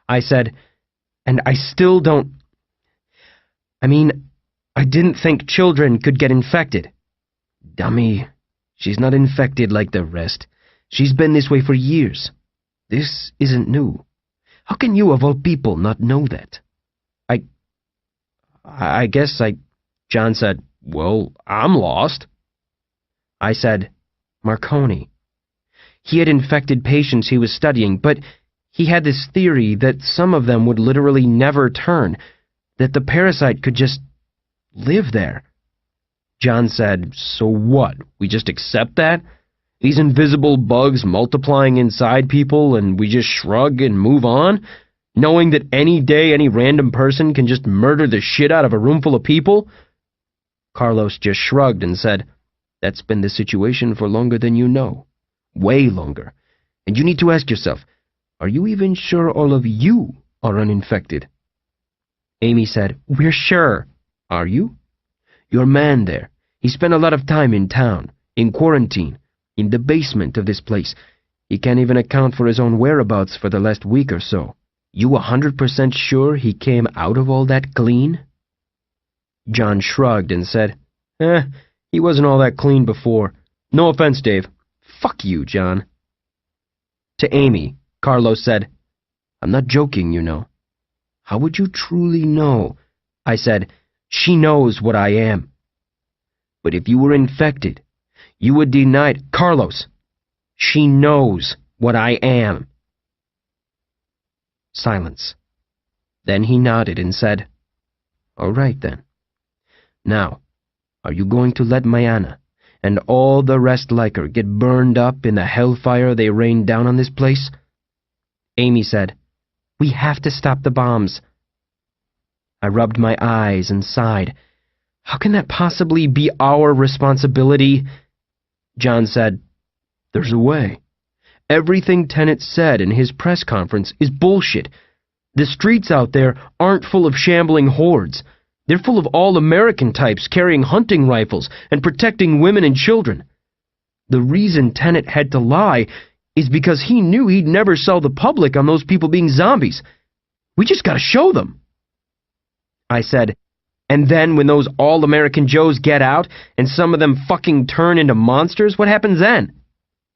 I said, and I still don't... I mean, I didn't think children could get infected. Dummy, she's not infected like the rest. She's been this way for years. This isn't new. How can you, of all people, not know that? I guess I... John said, well, I'm lost. I said, Marconi. He had infected patients he was studying, but he had this theory that some of them would literally never turn, that the parasite could just live there. John said, so what, we just accept that? These invisible bugs multiplying inside people and we just shrug and move on? Knowing that any day any random person can just murder the shit out of a room full of people? Carlos just shrugged and said, that's been the situation for longer than you know. Way longer. And you need to ask yourself, are you even sure all of you are uninfected? Amy said, we're sure. Are you? Your man there, he spent a lot of time in town, in quarantine, in the basement of this place. He can't even account for his own whereabouts for the last week or so. You 100% sure he came out of all that clean? John shrugged and said, he wasn't all that clean before. No offense, Dave. Fuck you, John. To Amy, Carlos said, I'm not joking, you know. How would you truly know? I said, she knows what I am. But if you were infected, you would deny it. Carlos, she knows what I am. Silence. Then he nodded and said, all right then. Now, are you going to let Mayana and all the rest like her get burned up in the hellfire they rained down on this place? Amy said, we have to stop the bombs. I rubbed my eyes and sighed. How can that possibly be our responsibility? John said, there's a way. Everything Tenet said in his press conference is bullshit. The streets out there aren't full of shambling hordes. They're full of all-American types carrying hunting rifles and protecting women and children. The reason Tenet had to lie is because he knew he'd never sell the public on those people being zombies. We just gotta show them. I said, and then when those all-American Joes get out and some of them fucking turn into monsters, what happens then?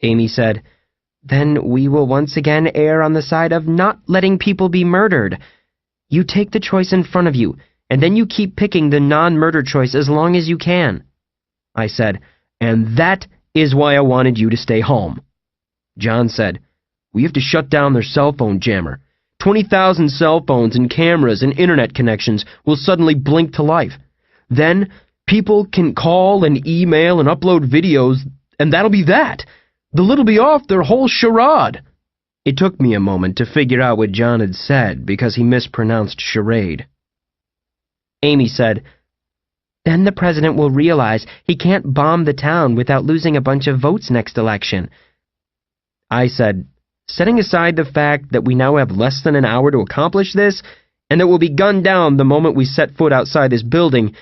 Amy said, then we will once again err on the side of not letting people be murdered. You take the choice in front of you, and then you keep picking the non-murder choice as long as you can. I said, and that is why I wanted you to stay home. John said, we have to shut down their cell phone jammer. 20,000 cell phones and cameras and internet connections will suddenly blink to life. Then people can call and email and upload videos, and that'll be that. The lit'll be off their whole charade. It took me a moment to figure out what John had said because he mispronounced charade. Amy said, then the president will realize he can't bomb the town without losing a bunch of votes next election. I said, setting aside the fact that we now have less than an hour to accomplish this, and that we'll be gunned down the moment we set foot outside this building,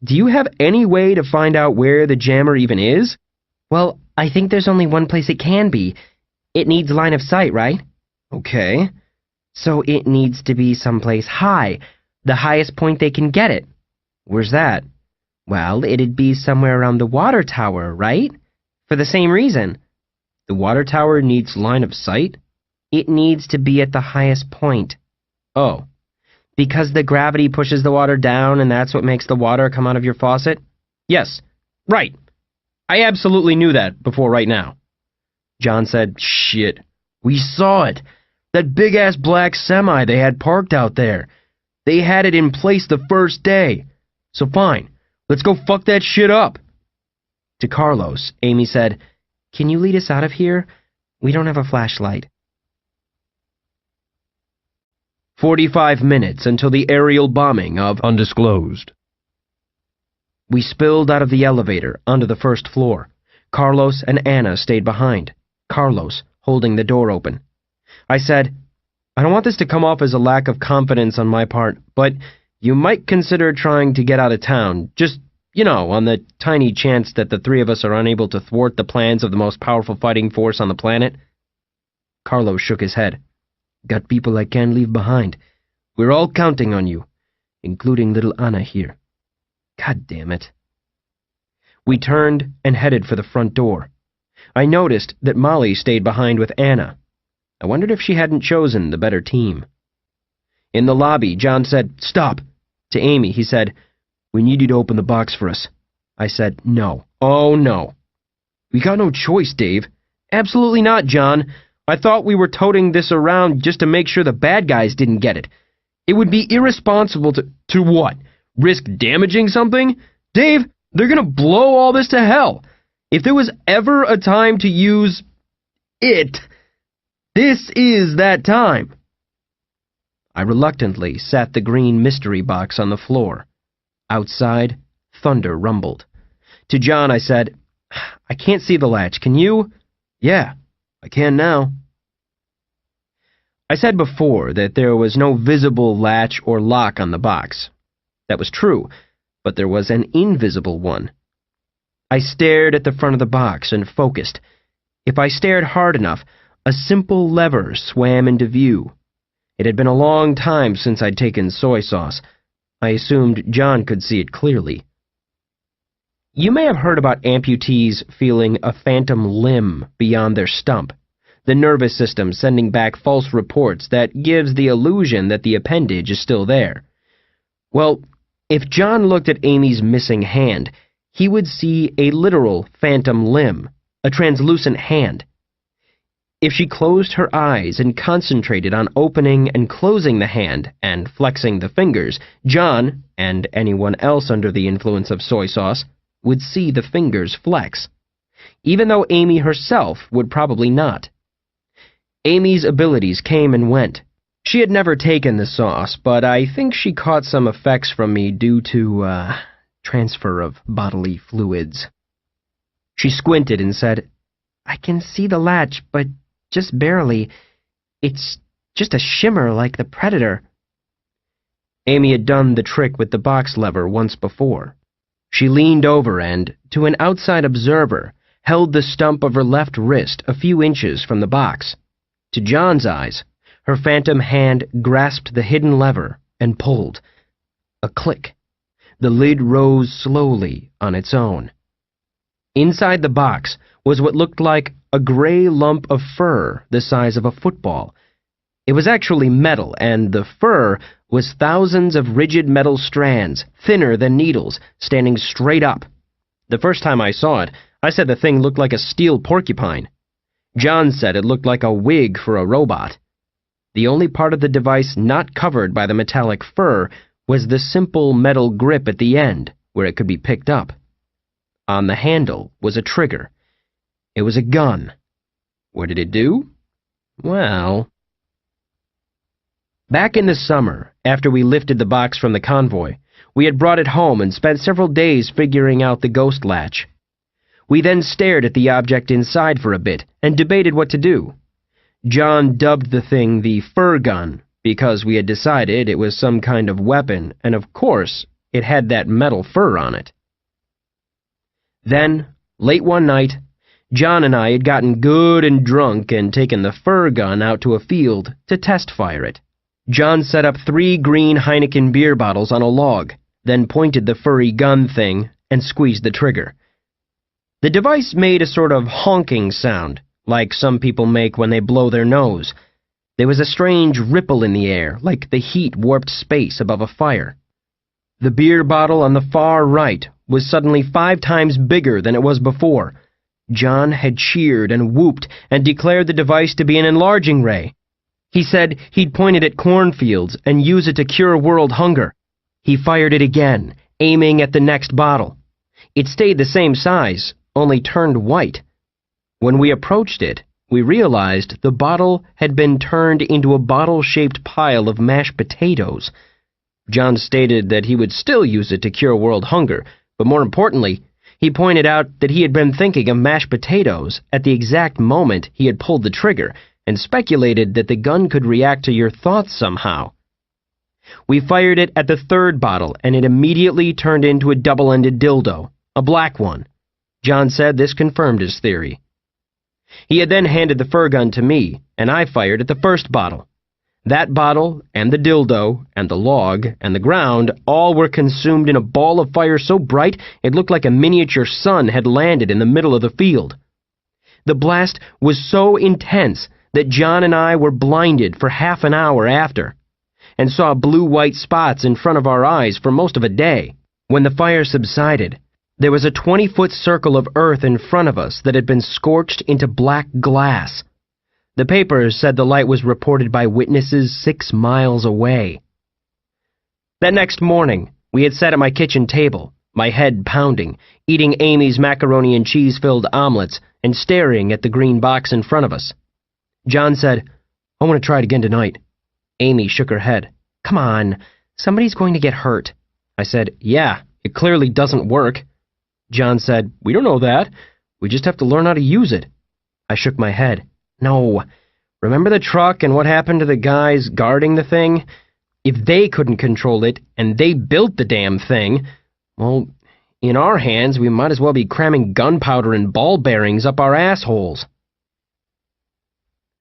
do you have any way to find out where the jammer even is? Well, I think there's only one place it can be. It needs line of sight, right? Okay. So it needs to be someplace high, the highest point they can get it. Where's that? Well, it'd be somewhere around the water tower, right? For the same reason. The water tower needs line of sight? It needs to be at the highest point. Oh. Because the gravity pushes the water down and that's what makes the water come out of your faucet? Yes. Right. I absolutely knew that before right now. John said, shit. We saw it. That big-ass black semi they had parked out there. They had it in place the first day. So fine. Let's go fuck that shit up. To Carlos, Amy said, can you lead us out of here? We don't have a flashlight. 45 minutes until the aerial bombing of Undisclosed. We spilled out of the elevator onto the first floor. Carlos and Anna stayed behind, Carlos holding the door open. I said, I don't want this to come off as a lack of confidence on my part, but you might consider trying to get out of town, just, on the tiny chance that the three of us are unable to thwart the plans of the most powerful fighting force on the planet. Carlos shook his head. Got people I can't leave behind. We're all counting on you, including little Anna here. God damn it. We turned and headed for the front door. I noticed that Molly stayed behind with Anna. I wondered if she hadn't chosen the better team. In the lobby, John said, stop. To Amy, he said, we need you to open the box for us. I said, no. Oh, no. We got no choice, Dave. Absolutely not, John. I thought we were toting this around just to make sure the bad guys didn't get it. It would be irresponsible to what? Risk damaging something? Dave, they're gonna blow all this to hell. If there was ever a time to use it, this is that time. I reluctantly sat the green mystery box on the floor. Outside, thunder rumbled. To John, I said, I can't see the latch. Can you? Yeah, I can now. I said before that there was no visible latch or lock on the box. That was true, but there was an invisible one. I stared at the front of the box and focused. If I stared hard enough, a simple lever swam into view. It had been a long time since I'd taken soy sauce. I assumed John could see it clearly. You may have heard about amputees feeling a phantom limb beyond their stump, the nervous system sending back false reports that gives the illusion that the appendage is still there. Well, if John looked at Amy's missing hand, he would see a literal phantom limb, a translucent hand. If she closed her eyes and concentrated on opening and closing the hand and flexing the fingers, John, and anyone else under the influence of soy sauce, would see the fingers flex, even though Amy herself would probably not. Amy's abilities came and went. She had never taken the sauce, but I think she caught some effects from me due to, transfer of bodily fluids. She squinted and said, "I can see the latch, but just barely. It's just a shimmer like the Predator." Amy had done the trick with the box lever once before. She leaned over and, to an outside observer, held the stump of her left wrist a few inches from the box. To John's eyes, her phantom hand grasped the hidden lever and pulled. A click. The lid rose slowly on its own. Inside the box was what looked like a gray lump of fur the size of a football. It was actually metal, and the fur was thousands of rigid metal strands, thinner than needles, standing straight up. The first time I saw it, I said the thing looked like a steel porcupine. John said it looked like a wig for a robot. The only part of the device not covered by the metallic fur was the simple metal grip at the end, where it could be picked up. On the handle was a trigger. It was a gun. What did it do? Well... Back in the summer, after we lifted the box from the convoy, we had brought it home and spent several days figuring out the ghost latch. We then stared at the object inside for a bit and debated what to do. John dubbed the thing the fur gun because we had decided it was some kind of weapon, and of course, it had that metal fur on it. Then, late one night, John and I had gotten good and drunk and taken the fur gun out to a field to test fire it. John set up 3 green Heineken beer bottles on a log, then pointed the furry gun thing and squeezed the trigger. The device made a sort of honking sound, like some people make when they blow their nose. There was a strange ripple in the air, like the heat warped space above a fire. The beer bottle on the far right was suddenly 5 times bigger than it was before. John had cheered and whooped and declared the device to be an enlarging ray. He said he'd point it at cornfields and use it to cure world hunger. He fired it again, aiming at the next bottle. It stayed the same size, only turned white. When we approached it, we realized the bottle had been turned into a bottle-shaped pile of mashed potatoes. John stated that he would still use it to cure world hunger, but more importantly, he pointed out that he had been thinking of mashed potatoes at the exact moment he had pulled the trigger, and speculated that the gun could react to your thoughts somehow. We fired it at the 3rd bottle, and it immediately turned into a double-ended dildo, a black one. John said this confirmed his theory. He had then handed the fur gun to me, and I fired at the 1st bottle. That bottle, and the dildo, and the log, and the ground all were consumed in a ball of fire so bright it looked like a miniature sun had landed in the middle of the field. The blast was so intense that John and I were blinded for half an hour after, and saw blue-white spots in front of our eyes for most of a day. When the fire subsided, there was a 20-foot circle of earth in front of us that had been scorched into black glass. The papers said the light was reported by witnesses 6 miles away. That next morning, we had sat at my kitchen table, my head pounding, eating Amy's macaroni and cheese-filled omelets and staring at the green box in front of us. John said, "I want to try it again tonight." Amy shook her head. "Come on, somebody's going to get hurt." I said, "Yeah, it clearly doesn't work." John said, "We don't know that. We just have to learn how to use it." I shook my head. "No. Remember the truck and what happened to the guys guarding the thing? If they couldn't control it, and they built the damn thing, well, in our hands we might as well be cramming gunpowder and ball bearings up our assholes."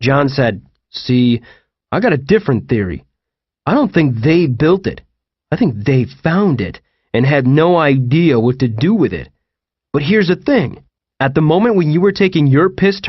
John said, "See, I got a different theory. I don't think they built it. I think they found it and had no idea what to do with it. But here's the thing. At the moment when you were taking your piss turn,